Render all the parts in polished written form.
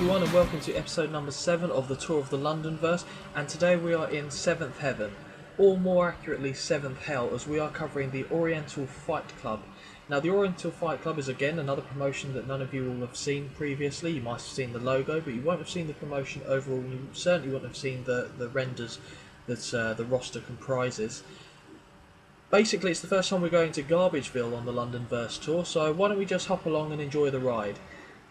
everyone and welcome to episode number 7 of the Tour of the Londonverse, and today we are in 7th Heaven, or more accurately 7th Hell, as we are covering the Oriental Fight Club. Now the Oriental Fight Club is again another promotion that none of you will have seen previously. You might have seen the logo, but you won't have seen the promotion overall, and you certainly won't have seen the renders that the roster comprises. Basically it's the first time we're going to Garbageville on the Londonverse tour, so why don't we just hop along and enjoy the ride.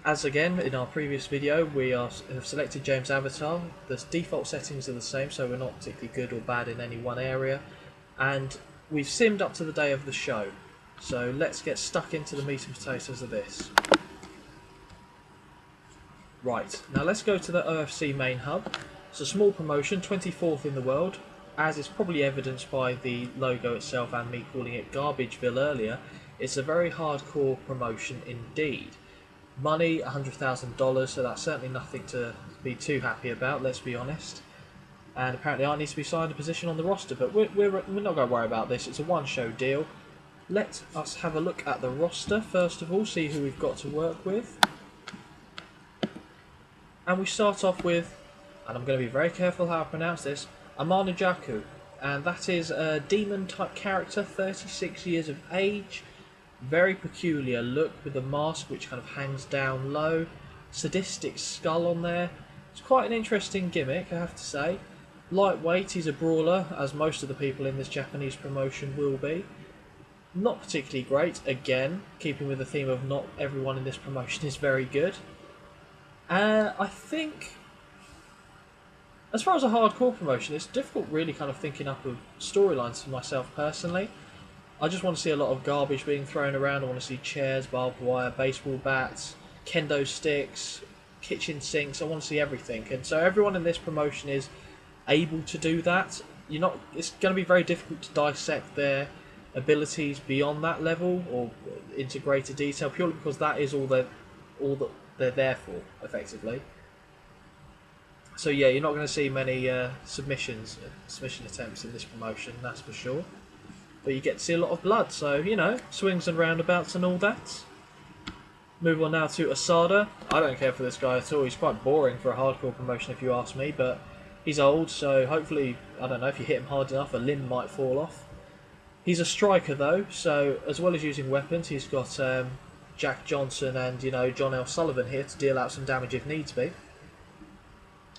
As again, in our previous video, we have selected James' avatar. The default settings are the same, so we're not particularly good or bad in any one area. And we've simmed up to the day of the show. So let's get stuck into the meat and potatoes of this. Right, now let's go to the OFC main hub. It's a small promotion, 24th in the world. As is probably evidenced by the logo itself and me calling it Garbageville earlier, it's a very hardcore promotion indeed. Money, $100,000, so that's certainly nothing to be too happy about, let's be honest. And apparently I need to be signed a position on the roster, but we're not going to worry about this. It's a one-show deal. Let us have a look at the roster, first of all, see who we've got to work with. And we start off with, and I'm going to be very careful how I pronounce this, Amanajaku. And that is a demon-type character, 36 years of age. Very peculiar look with the mask which kind of hangs down low. Sadistic skull on there. It's quite an interesting gimmick, I have to say. Lightweight, he's a brawler, as most of the people in this Japanese promotion will be. Not particularly great, again, keeping with the theme of not everyone in this promotion is very good. I think, as far as a hardcore promotion, it's difficult really kind of thinking up of storylines for myself personally. I just want to see a lot of garbage being thrown around. I want to see chairs, barbed wire, baseball bats, kendo sticks, kitchen sinks. I want to see everything. And so everyone in this promotion is able to do that. It's going to be very difficult to dissect their abilities beyond that level or into greater detail, purely because that is all that they're there for, effectively. So yeah, you're not going to see many submission attempts in this promotion, that's for sure. But you get to see a lot of blood, so, you know, swings and roundabouts and all that. Move on now to Asada. I don't care for this guy at all. He's quite boring for a hardcore promotion if you ask me, but he's old, so hopefully, I don't know, if you hit him hard enough, a limb might fall off. He's a striker though, so as well as using weapons, he's got Jack Johnson and, you know, John L. Sullivan here to deal out some damage if needs be.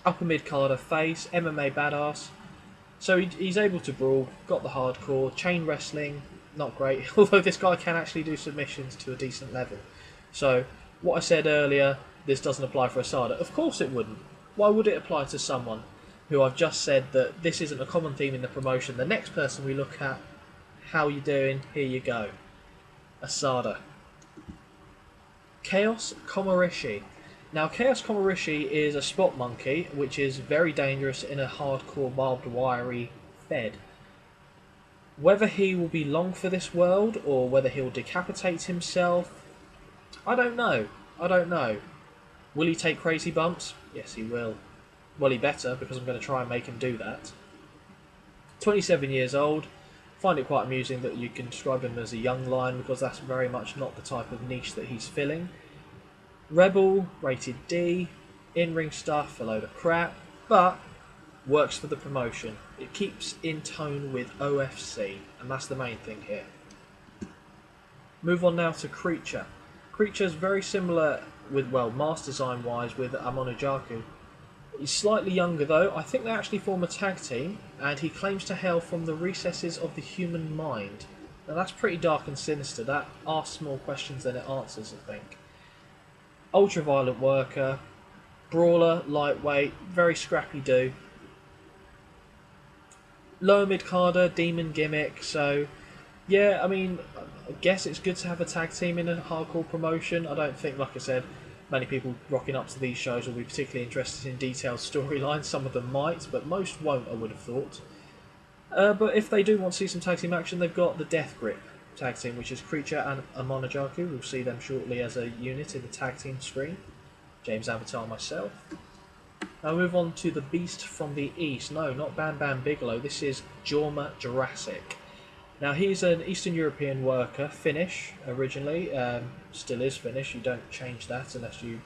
Upper mid-carder face, MMA badass. So he's able to brawl, got the hardcore, chain wrestling, not great, although this guy can actually do submissions to a decent level. So, what I said earlier, this doesn't apply for Asada. Of course it wouldn't. Why would it apply to someone who I've just said that this isn't a common theme in the promotion? The next person we look at, how you doing, here you go. Asada. Chaos Komarishi. Now, Chaos Komarishi is a spot monkey, which is very dangerous in a hardcore barbed wiry fed. Whether he will be long for this world, or whether he'll decapitate himself, I don't know. I don't know. Will he take crazy bumps? Yes, he will. Well, he better, because I'm going to try and make him do that. 27 years old. Find it quite amusing that you can describe him as a young lion, because that's very much not the type of niche that he's filling. Rebel, rated D, in-ring stuff, a load of crap, but works for the promotion. It keeps in tone with OFC, and that's the main thing here. Move on now to Creature. Creature's very similar with, well, mask design-wise with Amanajaku. He's slightly younger though. I think they actually form a tag team, and he claims to hail from the recesses of the human mind. Now that's pretty dark and sinister. That asks more questions than it answers, I think. Ultra-violent worker, brawler, lightweight, very scrappy do. Lower mid-carder, demon gimmick, so yeah, I mean, I guess it's good to have a tag team in a hardcore promotion. I don't think, like I said, many people rocking up to these shows will be particularly interested in detailed storylines. Some of them might, but most won't, I would have thought. But if they do want to see some tag team action, they've got the Death Grip tag team, which is Creature and Amanajaku. We'll see them shortly as a unit in the tag team screen. James Avatar myself. Now move on to the Beast from the East. No, not Bam Bam Bigelow. This is Jorma Jurassic. Now he's an Eastern European worker, Finnish originally, still is Finnish. You don't change that unless you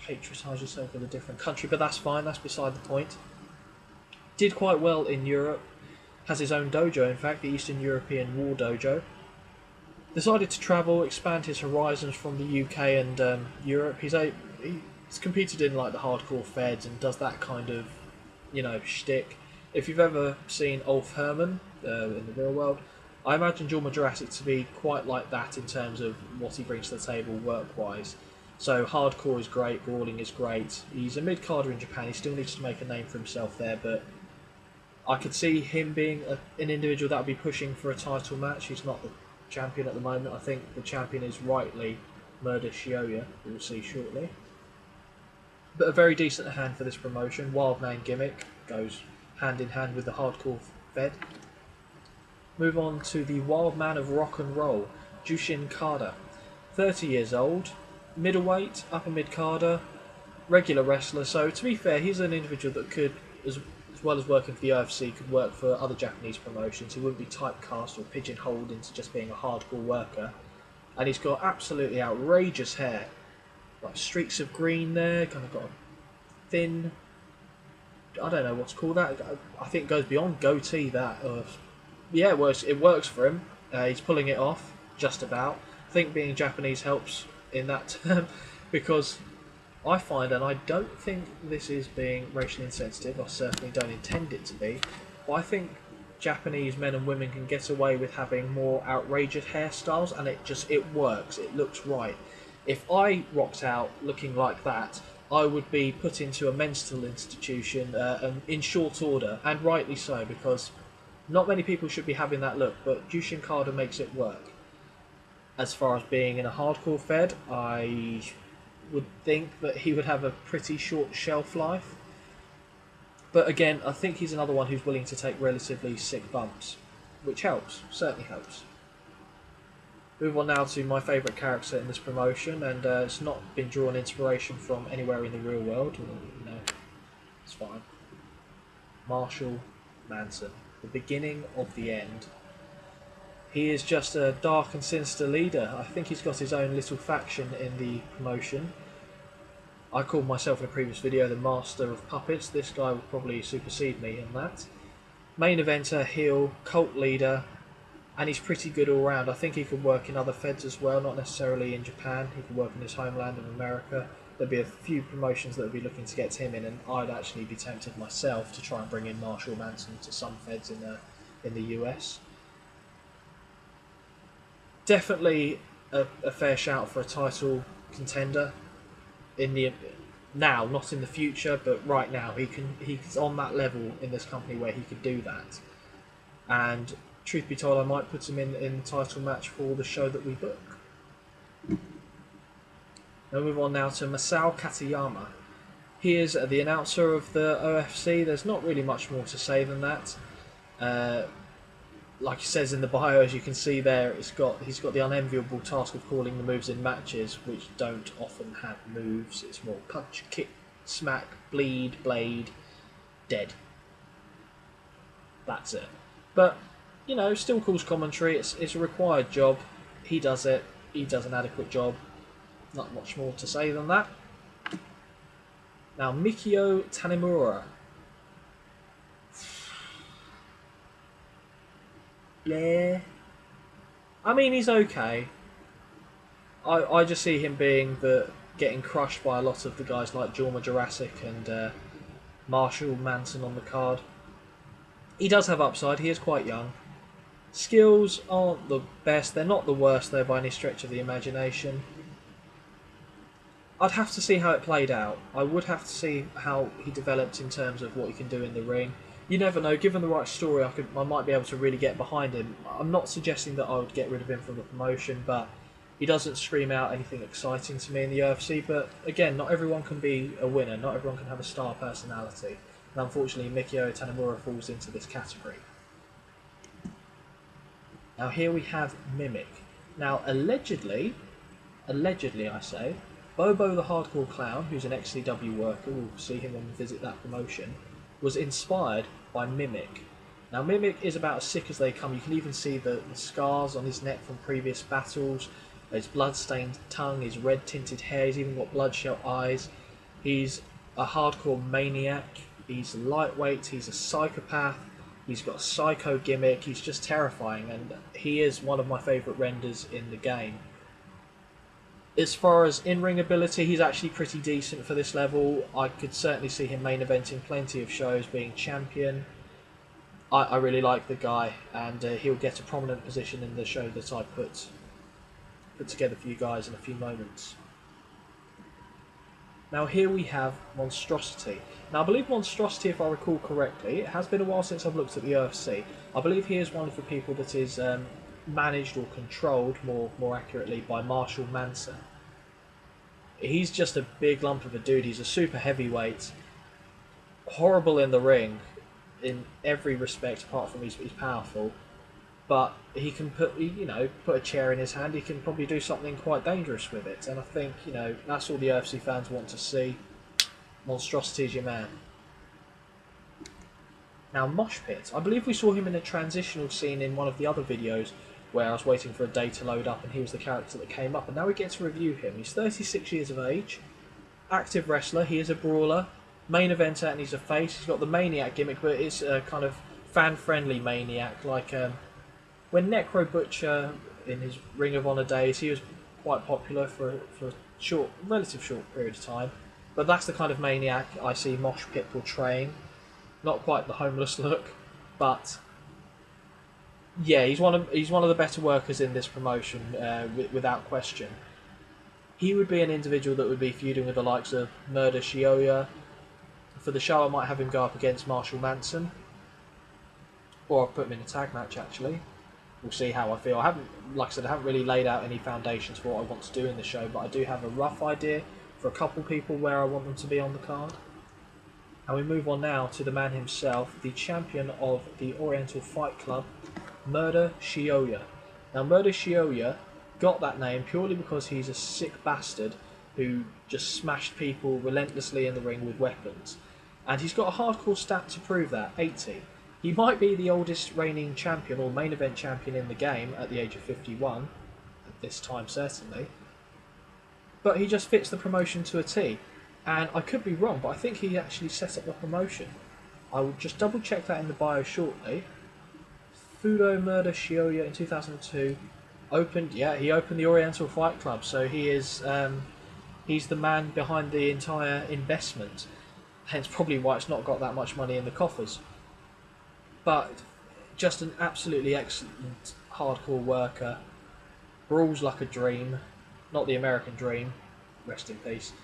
patriotize yourself with a different country, but that's fine, that's beside the point. Did quite well in Europe, has his own dojo, in fact, the Eastern European War Dojo. Decided to travel, expand his horizons from the UK and Europe. He's competed in like the hardcore feds and does that kind of, you know, shtick. If you've ever seen Ulf Herman in the real world, I imagine Jorma Jurassic to be quite like that in terms of what he brings to the table work-wise. So hardcore is great, brawling is great. He's a mid-carder in Japan, he still needs to make a name for himself there, but I could see him being an individual that would be pushing for a title match. He's not the champion at the moment. I think the champion is rightly Murder Shioya, we'll see shortly. But a very decent hand for this promotion. Wild man gimmick goes hand in hand with the hardcore fed. Move on to the wild man of rock and roll, Jushin Kada. 30 years old, middleweight, upper mid-carder, regular wrestler. So to be fair, he's an individual that could, as well as working for the OFC, could work for other Japanese promotions. He wouldn't be typecast or pigeonholed into just being a hardcore worker. And he's got absolutely outrageous hair. Like streaks of green there, kind of got a thin, I don't know what's called that. I think it goes beyond goatee that. Yeah, it works for him. He's pulling it off, just about. I think being Japanese helps in that term, because I find, and I don't think this is being racially insensitive, I certainly don't intend it to be, but I think Japanese men and women can get away with having more outrageous hairstyles, and it works, it looks right. If I rocked out looking like that, I would be put into a mental institution in short order, and rightly so, because not many people should be having that look, but Jushin Kada makes it work. As far as being in a hardcore fed, I would think that he would have a pretty short shelf life. But again, I think he's another one who's willing to take relatively sick bumps, which helps, certainly helps. Move on now to my favourite character in this promotion, and it's not been drawn inspiration from anywhere in the real world. You know, it's fine. Marshall Manson, the beginning of the end. He is just a dark and sinister leader. I think he's got his own little faction in the promotion. I called myself in a previous video the Master of Puppets. This guy would probably supersede me in that. Main eventer, heel, cult leader, and he's pretty good all round. I think he could work in other feds as well, not necessarily in Japan. He could work in his homeland of America. There'd be a few promotions that would be looking to get him in, and I'd actually be tempted myself to try and bring in Marshall Manson to some feds in the US. Definitely a fair shout for a title contender in the now, not in the future, but right now he's on that level in this company where he could do that. And truth be told, I might put him in the title match for the show that we book. We'll move on now to Masao Katayama. He is the announcer of the OFC. There's not really much more to say than that. Like he says in the bio, as you can see there, he's got the unenviable task of calling the moves in matches, which don't often have moves. It's more punch, kick, smack, bleed, blade, dead. That's it. But, you know, still calls commentary. It's a required job. He does it. He does an adequate job. Not much more to say than that. Now, Mikio Tanemura. Yeah. I mean, he's okay. I just see him being getting crushed by a lot of the guys like Jorma Jurassic and Marshall Manson on the card. He does have upside. He is quite young. Skills aren't the best. They're not the worst, though, by any stretch of the imagination. I'd have to see how it played out. I would have to see how he developed in terms of what he can do in the ring. You never know. Given the right story, I might be able to really get behind him. I'm not suggesting that I would get rid of him from the promotion, but he doesn't scream out anything exciting to me in the UFC. But again, not everyone can be a winner. Not everyone can have a star personality. And unfortunately, Mikio Tanemura falls into this category. Now here we have Mimic. Now allegedly I say, Bobo the Hardcore Clown, who's an ex-CW worker, we'll see him when we visit that promotion, was inspired by Mimic. Now Mimic is about as sick as they come. You can even see the scars on his neck from previous battles, his blood-stained tongue, his red-tinted hair, he's even got bloodshot eyes. He's a hardcore maniac. He's lightweight. He's a psychopath. He's got a psycho gimmick. He's just terrifying, and he is one of my favourite renders in the game. As far as in-ring ability, he's actually pretty decent for this level. I could certainly see him main eventing plenty of shows, being champion. I really like the guy, and he'll get a prominent position in the show that I put together for you guys in a few moments. Now here we have Monstrosity. Now I believe Monstrosity, if I recall correctly, it has been a while since I've looked at the OFC. I believe he is one of the people that is managed or controlled, more accurately, by Marshall Manson. He's just a big lump of a dude. He's a super heavyweight, horrible in the ring in every respect apart from he's powerful. But he can put a chair in his hand. He can probably do something quite dangerous with it, and I think that's all the OFC fans want to see. Monstrosity is your man. Now Mosh Pit, I believe we saw him in a transitional scene in one of the other videos where I was waiting for a day to load up, and he was the character that came up. And now we get to review him. He's 36 years of age, active wrestler. He is a brawler, main eventer, and he's a face. He's got the maniac gimmick, but it's a kind of fan-friendly maniac, like. When Necro Butcher, in his Ring of Honor days, he was quite popular for a relative short period of time. But that's the kind of maniac I see Mosh Pit portraying. Not quite the homeless look, but yeah, he's one of the better workers in this promotion, without question. He would be an individual that would be feuding with the likes of Murder Shioya. For the show, I might have him go up against Marshall Manson, or I'll put him in a tag match actually. We'll see how I feel. I haven't really laid out any foundations for what I want to do in the show, but I do have a rough idea for a couple people where I want them to be on the card. And we move on now to the man himself, the champion of the Oriental Fight Club, Murder Shioya. Now Murder Shioya got that name purely because he's a sick bastard who just smashed people relentlessly in the ring with weapons. And he's got a hardcore stat to prove that, 80. He might be the oldest reigning champion or main event champion in the game at the age of 51, at this time certainly, but he just fits the promotion to a T. And I could be wrong, but I think he actually set up the promotion. I will just double check that in the bio shortly. Fudo Murder Shioya in 2002 he opened the Oriental Fight Club, so he is he's the man behind the entire investment, hence probably why it's not got that much money in the coffers. But just an absolutely excellent hardcore worker. Brawls like a dream. Not the American dream. Rest in peace.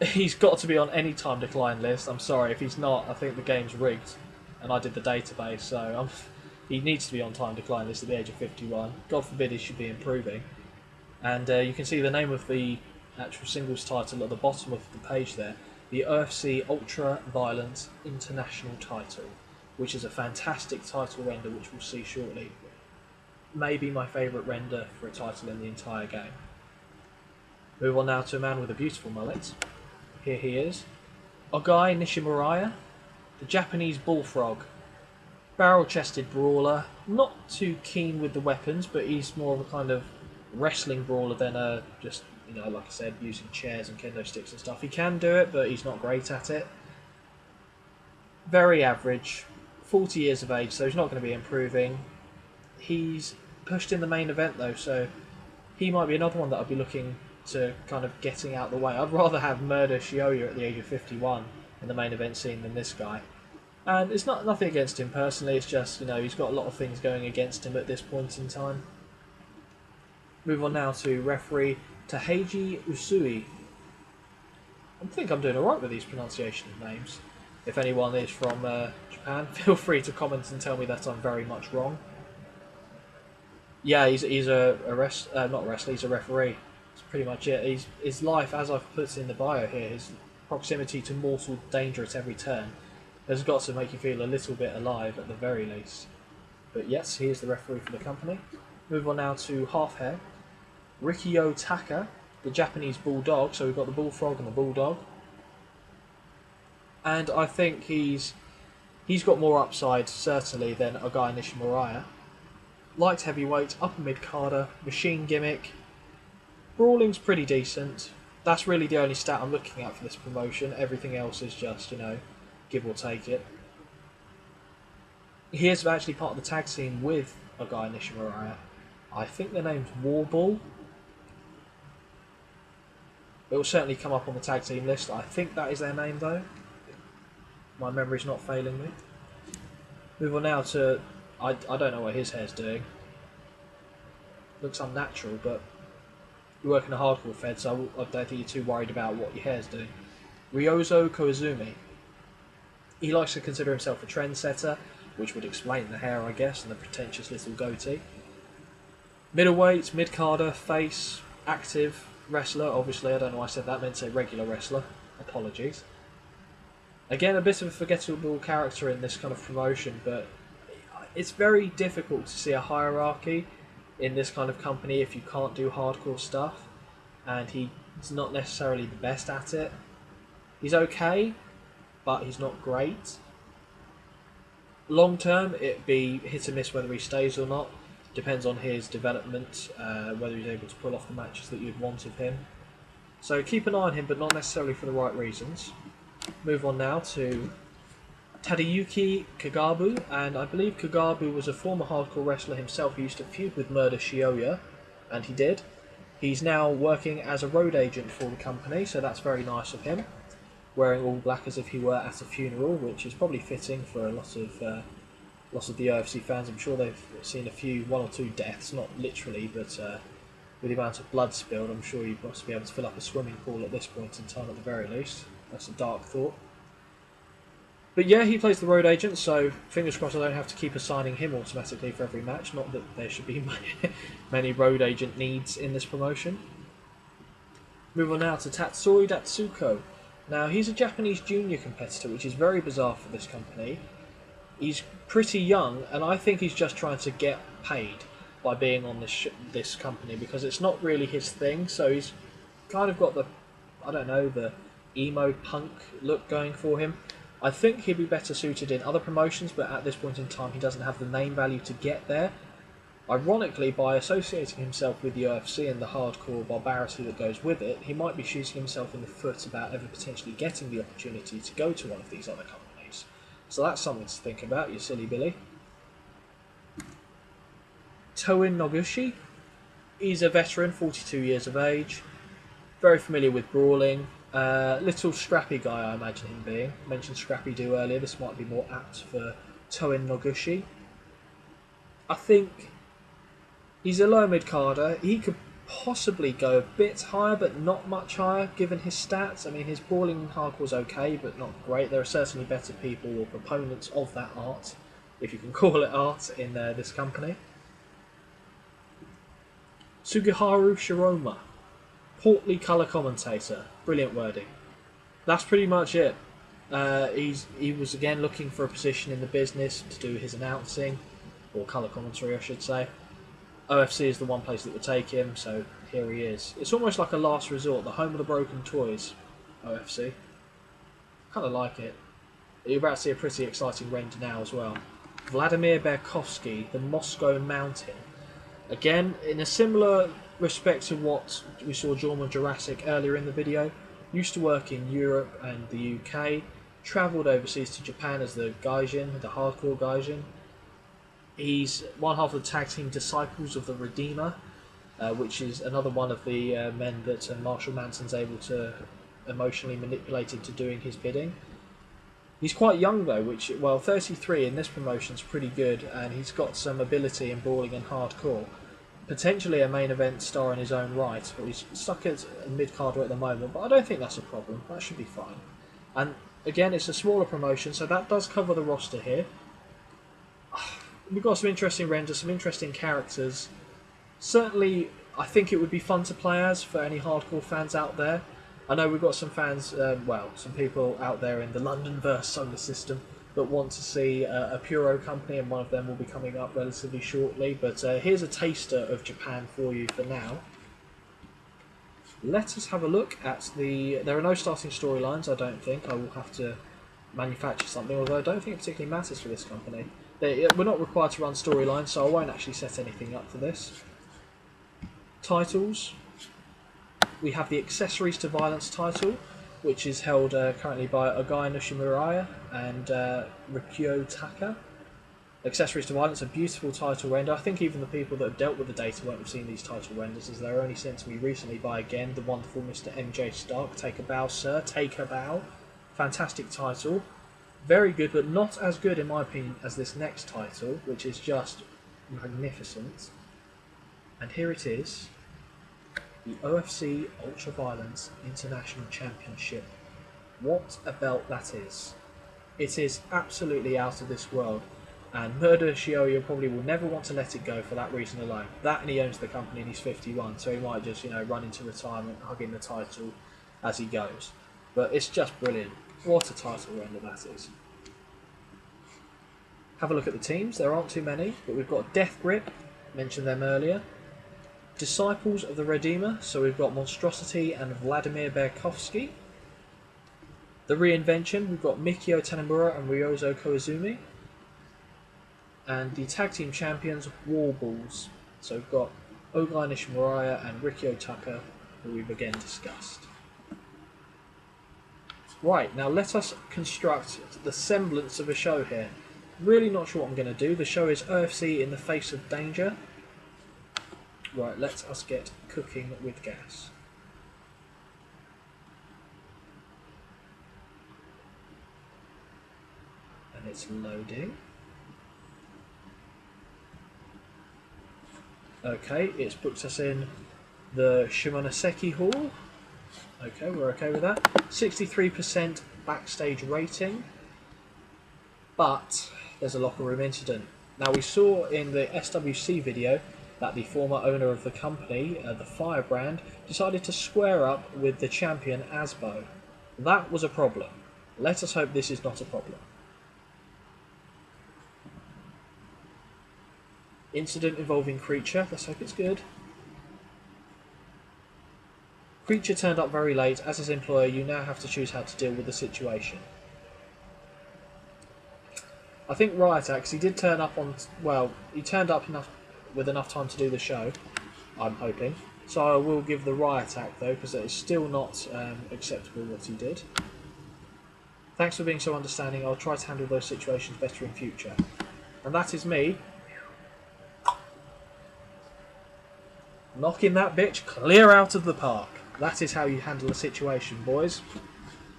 He's got to be on any time decline list. I'm sorry, if he's not, I think the game's rigged. And I did the database, so he needs to be on time decline list at the age of 51. God forbid he should be improving. And you can see the name of the actual singles title at the bottom of the page there. The OFC Ultra Violent International title, which is a fantastic title render, which we'll see shortly. Maybe my favourite render for a title in the entire game. Move on now to a man with a beautiful mullet. Here he is. Ogai Nishimuraya, the Japanese bullfrog. Barrel-chested brawler, not too keen with the weapons, but he's more of a kind of wrestling brawler than just, like I said, using chairs and kendo sticks and stuff. He can do it, but he's not great at it. Very average. 40 years of age, so he's not going to be improving. He's pushed in the main event though, so he might be another one that I'll be looking to kind of getting out of the way. I'd rather have Murder Shioya at the age of 51 in the main event scene than this guy. And it's nothing against him personally, it's just, he's got a lot of things going against him at this point in time. Move on now to referee Taheiji Usui. I think I'm doing alright with these pronunciation of names. If anyone is from Japan, feel free to comment and tell me that I'm very much wrong. Yeah, he's a referee. That's pretty much it. His life, as I've put in the bio here, his proximity to mortal danger at every turn has got to make you feel a little bit alive at the very least. But yes, he is the referee for the company. Move on now to half hair. Rikio Taka, the Japanese bulldog. So we've got the bullfrog and the bulldog. And I think he's got more upside, certainly, than Ogai Nishimuraya. Light heavyweight, upper mid-carder, machine gimmick. Brawling's pretty decent. That's really the only stat I'm looking at for this promotion. Everything else is just, you know, give or take it. He is actually part of the tag team with a guy in Nishimura. I think their name's Warbull. It will certainly come up on the tag team list. I think that is their name though. My memory's not failing me. Move on now to... I don't know what his hair's doing. Looks unnatural, but you work in a hardcore fed, so I don't think you're too worried about what your hair's doing. Ryozo Koizumi. He likes to consider himself a trendsetter, which would explain the hair, I guess, and the pretentious little goatee. Middleweight, mid-carder, face, active, wrestler. Obviously, I don't know why I said that, I meant to say regular wrestler. Apologies. Again, a bit of a forgettable character in this kind of promotion, but it's very difficult to see a hierarchy in this kind of company if you can't do hardcore stuff, and he's not necessarily the best at it. He's okay, but he's not great. Long term, it'd be hit and miss whether he stays or not. Depends on his development, whether he's able to pull off the matches that you'd want of him. So keep an eye on him, but not necessarily for the right reasons. Move on now to Tadayuki Kagabu, and I believe Kagabu was a former hardcore wrestler himself who used to feud with Murder Shioya, and he did. He's now working as a road agent for the company, so that's very nice of him. Wearing all black as if he were at a funeral, which is probably fitting for a lot of the OFC fans. I'm sure they've seen one or two deaths, not literally, but with the amount of blood spilled, I'm sure you must be able to fill up a swimming pool at this point in time at the very least. That's a dark thought. But yeah, he plays the road agent, so fingers crossed I don't have to keep assigning him automatically for every match. Not that there should be many road agent needs in this promotion. Move on now to Tatsui Datsuko. Now, he's a Japanese junior competitor, which is very bizarre for this company. He's pretty young, and I think he's just trying to get paid by being on this company, because it's not really his thing, so he's kind of got the, I don't know, the emo punk look going for him. I think he'd be better suited in other promotions, but at this point in time he doesn't have the name value to get there. Ironically, by associating himself with the OFC and the hardcore barbarity that goes with it, he might be shooting himself in the foot about ever potentially getting the opportunity to go to one of these other companies. So that's something to think about, you silly Billy. Toin Noguchi. He's a veteran, 42 years of age, very familiar with brawling. Little scrappy guy, I imagine him being. I mentioned Scrappy Doo earlier, this might be more apt for Toin Noguchi. I think he's a low mid-carder. He could possibly go a bit higher, but not much higher, given his stats. I mean, his brawling in hardcore's okay, but not great. There are certainly better people or proponents of that art, if you can call it art, in this company. Sugiharu Shiroma. Portly colour commentator. Brilliant wording. That's pretty much it. He was again looking for a position in the business to do his announcing, or colour commentary I should say. OFC is the one place that would take him, so here he is. It's almost like a last resort, the home of the broken toys, OFC. Kind of like it. You're about to see a pretty exciting render now as well. Vladimir Berkovsky, the Moscow Mountain. Again, in a similar respect to what we saw Jorma Jurassic earlier in the video, used to work in Europe and the UK, travelled overseas to Japan as the Gaijin, the hardcore Gaijin. He's one half of the tag team Disciples of the Redeemer, which is another one of the men that Marshall Manson's able to emotionally manipulate into doing his bidding. He's quite young though, which, well, 33 in this promotion's pretty good, and he's got some ability in brawling and hardcore. Potentially a main event star in his own right, but he's stuck as a mid-carder at the moment, but I don't think that's a problem. That should be fine. And again, it's a smaller promotion, so that does cover the roster here. We've got some interesting renders, some interesting characters. Certainly, I think it would be fun to play as for any hardcore fans out there. I know we've got some fans, some people out there in the Londonverse solar system that want to see a Puro company, and one of them will be coming up relatively shortly. But here's a taster of Japan for you for now. Let us have a look at the... There are no starting storylines, I don't think. I will have to manufacture something, although I don't think it particularly matters for this company. We're not required to run storylines, so I won't actually set anything up for this. Titles. we have the Accessories to Violence title, which is held currently by Ogai Nishimuraya and Rikyo Taka. Accessories to Violence, a beautiful title render. I think even the people that have dealt with the data won't have seen these title renders, as they're only sent to me recently by, again, the wonderful Mr. MJ Stark. Take a bow, sir. Take a bow. Fantastic title. Very good, but not as good, in my opinion, as this next title, which is just magnificent. And here it is. The OFC Ultra Violence International Championship. What a belt that is. It is absolutely out of this world. And Murder Shioya probably will never want to let it go for that reason alone. That, and he owns the company and he's 51, so he might just, run into retirement, hugging the title as he goes. But it's just brilliant. What a title render that is. Have a look at the teams. There aren't too many, but we've got Death Grip, mentioned them earlier. Disciples of the Redeemer, so we've got Monstrosity and Vladimir Berkovsky. The Reinvention, we've got Mikio Tanimura and Ryozo Koizumi. And the Tag Team Champions, Warballs. So we've got Ogai Nishimuraya and Rikyo Taka, who we've again discussed. Right, now let us construct the semblance of a show here. Really not sure what I'm going to do. The show is OFC in the face of danger. Right, let us get cooking with gas. And it's loading. Okay, it's booked us in the Shimonoseki Hall. Okay, we're okay with that. 63% backstage rating. But there's a locker room incident. Now, we saw in the SWC video that the former owner of the company, the Firebrand, decided to square up with the champion Asbo. That was a problem. Let us hope this is not a problem. Incident involving Creature. Let's hope it's good. Creature turned up very late. As his employer, you now have to choose how to deal with the situation. I think Riot Act, 'cause he did turn up on... Well, he turned up with enough time to do the show, I'm hoping. So I will give the Riot Act, though, because it is still not acceptable what he did. Thanks for being so understanding. I'll try to handle those situations better in future. And that is me knocking that bitch clear out of the park. That is how you handle a situation, boys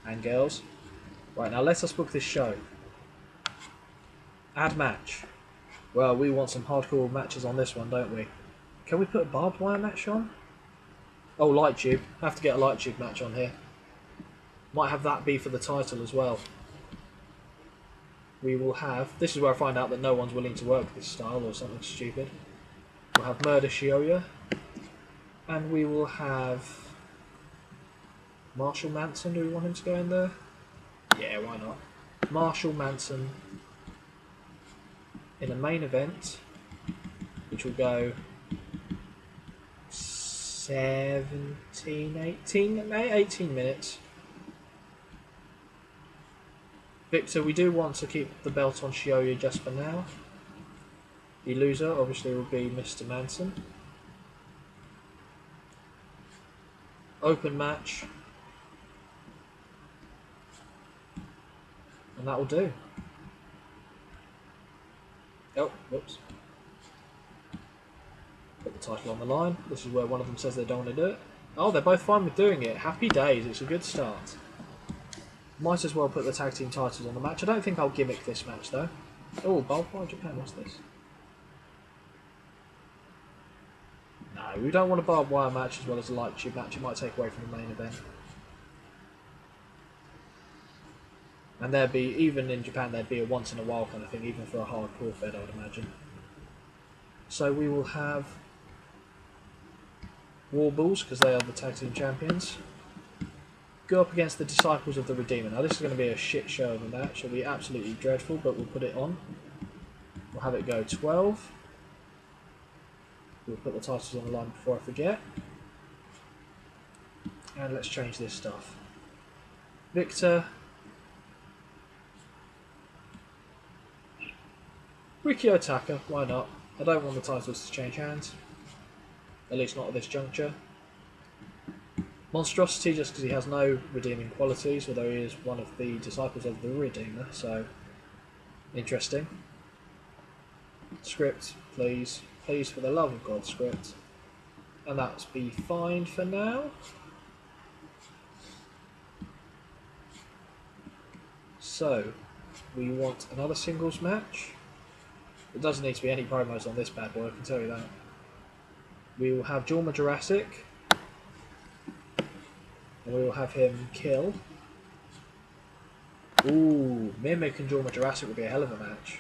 and girls. Right, now let us book this show. Add match. Well, we want some hardcore matches on this one, don't we? Can we put a barbed wire match on? Oh, light tube. Have to get a light tube match on here. Might have that be for the title as well. We will have... This is where I find out that no one's willing to work this style or something stupid. We'll have Murder Shioya. And we will have... Marshall Manson. Do we want him to go in there? Yeah, why not? Marshall Manson in a main event, which will go 18 minutes. Victor, we do want to keep the belt on Shioya just for now. The loser obviously will be Mr. Manson. Open match. And that will do. Oh, whoops. Put the title on the line. This is where one of them says they don't want to do it. Oh, they're both fine with doing it. Happy days. It's a good start. Might as well put the tag team titles on the match. I don't think I'll gimmick this match, though. Oh, barbed wire Japan. What's this? No, we don't want a barbed wire match as well as a light tube match. It might take away from the main event. And there'd be, even in Japan, there'd be a once in a while kind of thing, even for a hardcore fed, I would imagine. So we will have Warballs, because they are the tag team champions, go up against the Disciples of the Redeemer. Now this is going to be a shit show of a match. It'll be absolutely dreadful, but we'll put it on. We'll have it go 12. We'll put the titles on the line before I forget. And let's change this stuff. Victor. Rikyo Taka, why not? I don't want the titles to change hands. At least not at this juncture. Monstrosity just because he has no redeeming qualities, although he is one of the disciples of the Redeemer, so interesting. Script, please. Please, for the love of God, script. And that's be fine for now. So, we want another singles match. There doesn't need to be any promos on this bad boy, I can tell you that. We will have Jorma Jurassic. And we will have him kill. Ooh, Mimic and Jorma Jurassic would be a hell of a match.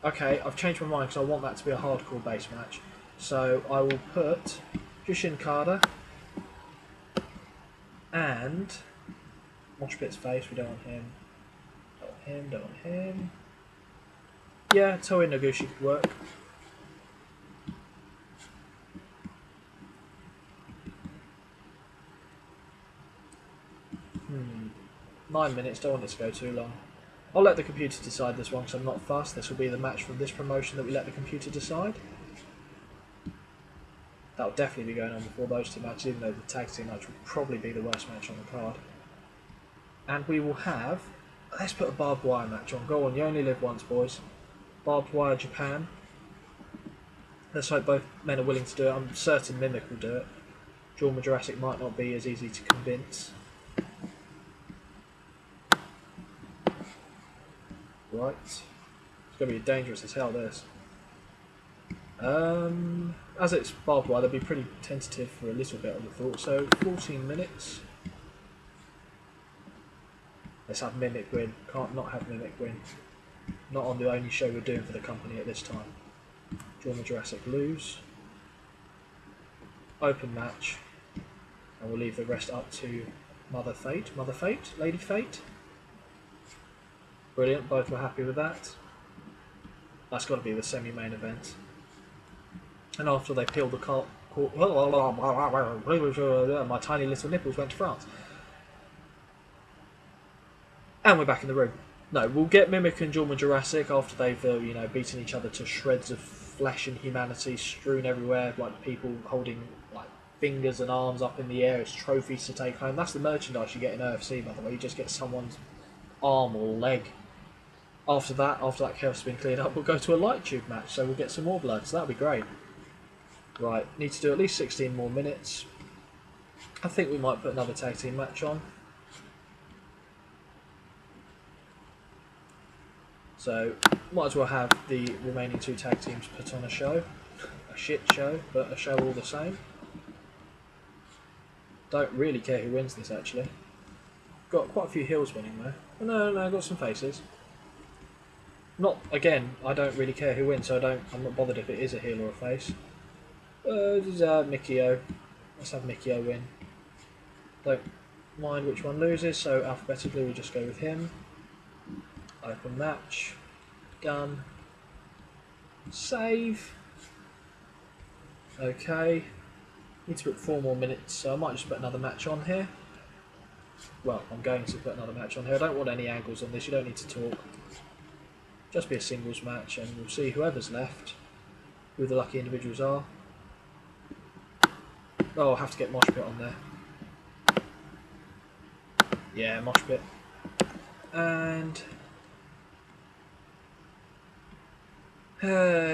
Okay, I've changed my mind because I want that to be a hardcore base match. So I will put Jushin Kada and Moshpit's face. We don't want him. Don't want him. Don't want him. Yeah, Toei Noguchi could work. Hmm. 9 minutes. Don't want it to go too long. I'll let the computer decide this one because I'm not fussed. This will be the match from this promotion that we let the computer decide. That'll definitely be going on before those two matches, even though the tag team match will probably be the worst match on the card. And we will have... Let's put a barbed wire match on. Go on, you only live once, boys. Barbed wire Japan. Let's hope both men are willing to do it. I'm certain Mimic will do it. Jorma Jurassic might not be as easy to convince. Right. It's going to be dangerous as hell, this. As it's barbed wire, they'll be pretty tentative for a little bit, I would have thought. So, 14 minutes. Let's have Mimic win. Can't not have Mimic win. Not on the only show we're doing for the company at this time. Jorma Jurassic lose. Open match. And we'll leave the rest up to Mother Fate. Mother Fate? Lady Fate? Brilliant, both were happy with that. That's got to be the semi-main event. And after they peel the my tiny little nipples went to France. And we're back in the room. No, we'll get Mimic and Jorma Jurassic after they've, beaten each other to shreds of flesh and humanity strewn everywhere, like people holding like fingers and arms up in the air as trophies to take home. That's the merchandise you get in OFC, by the way. You just get someone's arm or leg. After that chaos has been cleared up, we'll go to a light tube match, so we'll get some more blood, so that'll be great. Right, need to do at least 16 more minutes. I think we might put another tag team match on. So, might as well have the remaining two tag teams put on a show. A shit show, but a show all the same. Don't really care who wins this, actually. Got quite a few heels winning, though. No, got some faces. Not, again, I don't really care who wins, so I'm not bothered if it is a heel or a face. This is Mikio. Let's have Mikio win. Don't mind which one loses, so alphabetically we'll just go with him. Open match. Done. Save. Okay. Need to put 4 more minutes, so I might just put another match on here. Well, I'm going to put another match on here. I don't want any angles on this, you don't need to talk. Just be a singles match, and we'll see whoever's left, who the lucky individuals are. Oh, I'll have to get Moshpit on there. Yeah, Moshpit. And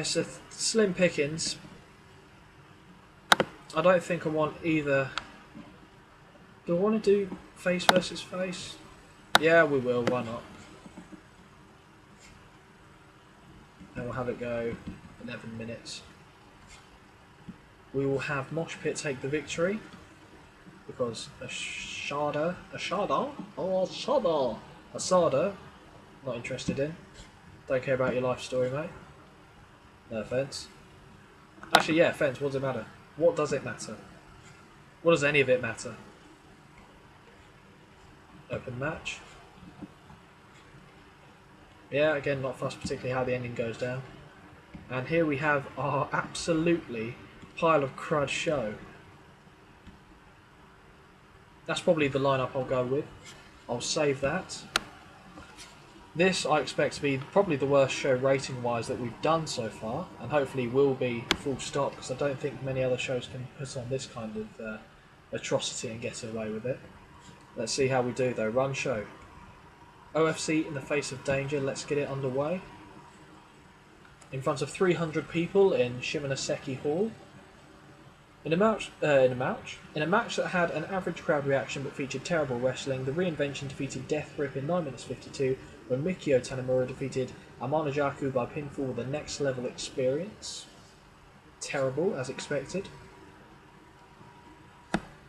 so slim pickings. I don't think I want either. Do I want to do face versus face? Yeah, we will. Why not? And we'll have it go 11 minutes. We will have Moshpit take the victory because Asada, not interested in. Don't care about your life story, mate. No offence. Actually, yeah, offence. What does it matter? What does it matter? What does any of it matter? Open match. Yeah, again, not fussed particularly how the ending goes down. And here we have our absolutely pile of crud show. That's probably the lineup I'll go with. I'll save that. This I expect to be probably the worst show rating wise that we've done so far, and hopefully will be full stop, because I don't think many other shows can put on this kind of atrocity and get away with it. Let's see how we do though. Run show. OFC in the face of danger, let's get it underway. In front of 300 people in Shimonoseki Hall. In a match that had an average crowd reaction but featured terrible wrestling, the Reinvention defeated Death Grip in 9 minutes 52, when Mikio Tanemura defeated Amano Jaku by pinfall with a next level experience. Terrible, as expected.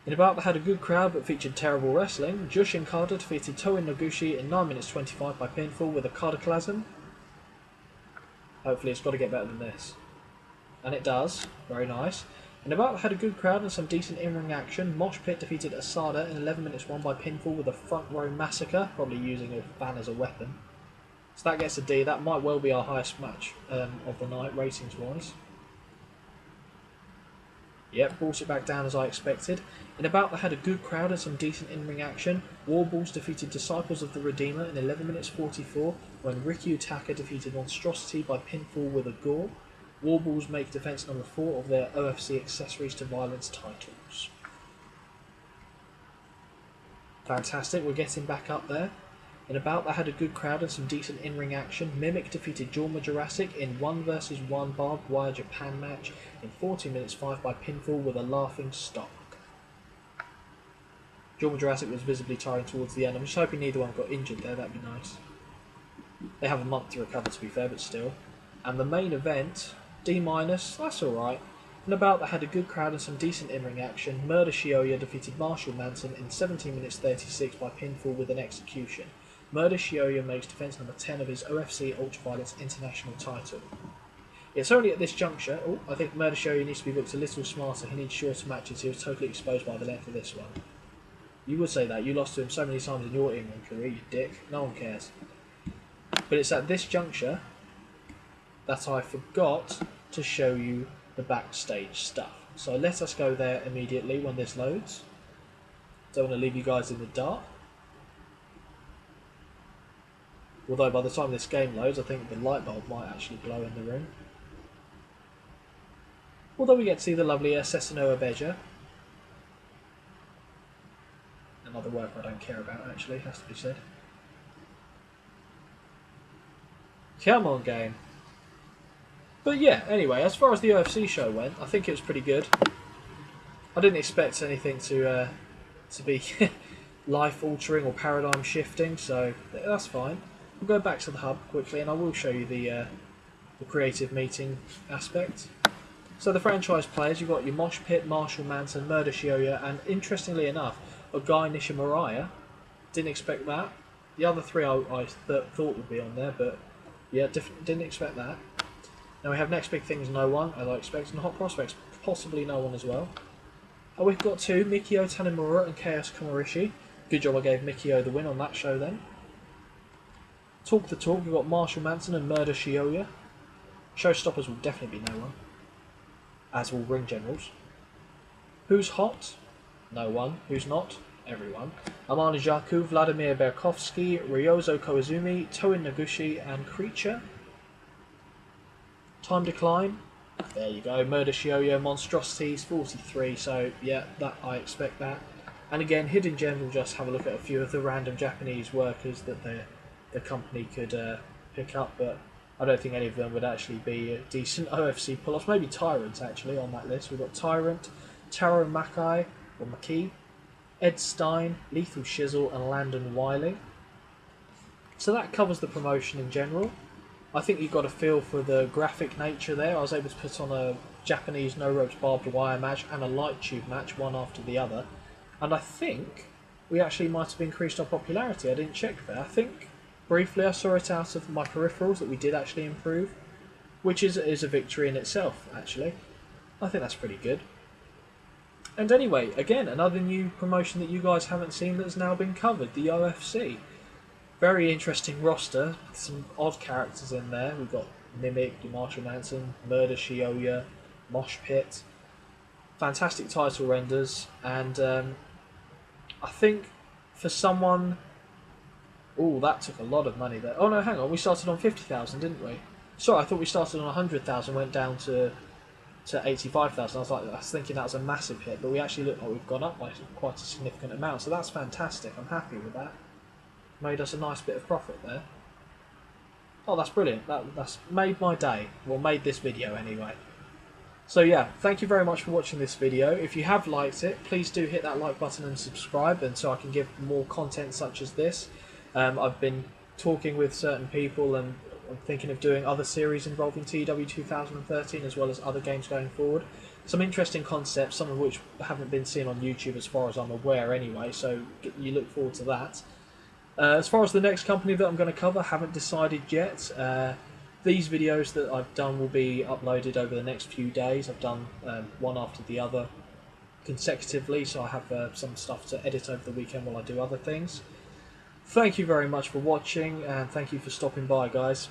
In a bout that had a good crowd but featured terrible wrestling, Jushin Kanda defeated Toin Noguchi in 9 minutes 25 by pinfall with a Cardiclasm. Hopefully it's got to get better than this. And it does. Very nice. In a bout that had a good crowd and some decent in-ring action, Mosh Pit defeated Asada in 11 minutes 1 by pinfall with a front row massacre, probably using a fan as a weapon. So that gets a D. That might well be our highest match of the night, ratings-wise. Yep, brought it back down as I expected. In a bout that had a good crowd and some decent in-ring action, Warballs defeated Disciples of the Redeemer in 11 minutes 44, when Rikyu Taka defeated Monstrosity by pinfall with a gore. Warballs make defence number 4 of their OFC Accessories to Violence titles. Fantastic, we're getting back up there. In a bout that had a good crowd and some decent in-ring action, Mimic defeated Jorma Jurassic in 1 vs 1 barbed wire Japan match in 40 minutes 5 by pinfall with a laughing stock. Jorma Jurassic was visibly tiring towards the end. I'm just hoping neither one got injured there, that'd be nice. They have a month to recover, to be fair, but still. And the main event, D-, that's alright. In a bout that had a good crowd and some decent in-ring action, Murder Shioya defeated Marshall Manson in 17 minutes 36 by pinfall with an execution. Murder Shioya makes defence number 10 of his OFC Ultraviolence International title. It's only at this juncture, I think Murder Shioya needs to be booked a little smarter. He needs shorter matches. He was totally exposed by the length of this one. You would say that. You lost to him so many times in your in-ring career, you dick. No one cares. But it's at this juncture that I forgot to show you the backstage stuff. So let us go there immediately when this loads. Don't want to leave you guys in the dark. Although by the time this game loads, I think the light bulb might actually glow in the room. Although we get to see the lovely Sesanoa Beja. Another worker I don't care about, actually, has to be said. Come on, game. But yeah, anyway, as far as the OFC show went, I think it was pretty good. I didn't expect anything to be life-altering or paradigm-shifting, so that's fine. We'll go back to the hub quickly, and I will show you the creative meeting aspect. So the franchise players, you've got your Mosh Pit, Marshall Manson, Murder Shioya, and interestingly enough, a Guy Nishimuraya. Didn't expect that. The other three I thought would be on there, but yeah, didn't expect that. Now we have Next Big Things No One, as I expect, and Hot Prospects, possibly No One as well. We've got two, Mikio Tanemura and Chaos Komarishi. Good job I gave Mikio the win on that show then. Talk the talk, we've got Marshall Manson and Murder Shioya. Showstoppers will definitely be No One, as will Ring Generals. Who's hot? No one. Who's not? Everyone. Amano Jaku, Vladimir Berkovsky, Ryozo Koizumi, Toin Noguchi, and Creature. Time decline. There you go. Murder Shioya, Monstrosities, 43. So yeah, that I expect that. And again, Hidden Gems will just have a look at a few of the random Japanese workers that the company could pick up, but I don't think any of them would actually be decent OFC pull-offs. Maybe Tyrant actually on that list. We've got Tyrant, Taro Makai, or Maki, Ed Stein, Lethal Shizzle, and Landon Wiley. So that covers the promotion in general. I think you got a feel for the graphic nature there. I was able to put on a Japanese no ropes barbed wire match and a light tube match, one after the other. And I think we actually might have increased our popularity. I didn't check there. I think briefly I saw it out of my peripherals that we did actually improve, which is a victory in itself, actually. I think that's pretty good. And anyway, again, another new promotion that you guys haven't seen that's now been covered, the OFC. Very interesting roster, some odd characters in there. We've got Mimic, Marshall Manson, Murder Shioya, Mosh Pit. Fantastic title renders, and I think for someone Oh, that took a lot of money there. Oh no, hang on, we started on 50,000, didn't we? Sorry, I thought we started on 100,000, went down to 85,000. I was thinking that was a massive hit, but we actually look like we've gone up by quite a significant amount, so that's fantastic. I'm happy with that. Made us a nice bit of profit there. Oh, that's brilliant. That's made my day. Well, made this video anyway. So yeah, thank you very much for watching this video. If you have liked it, please do hit that like button and subscribe, and so I can give more content such as this. I've been talking with certain people, and I'm thinking of doing other series involving TEW 2013 as well as other games going forward. Some interesting concepts, some of which haven't been seen on YouTube as far as I'm aware anyway, so you look forward to that. As far as the next company that I'm going to cover, haven't decided yet. These videos that I've done will be uploaded over the next few days. I've done one after the other consecutively, so I have some stuff to edit over the weekend while I do other things. Thank you very much for watching, and thank you for stopping by, guys.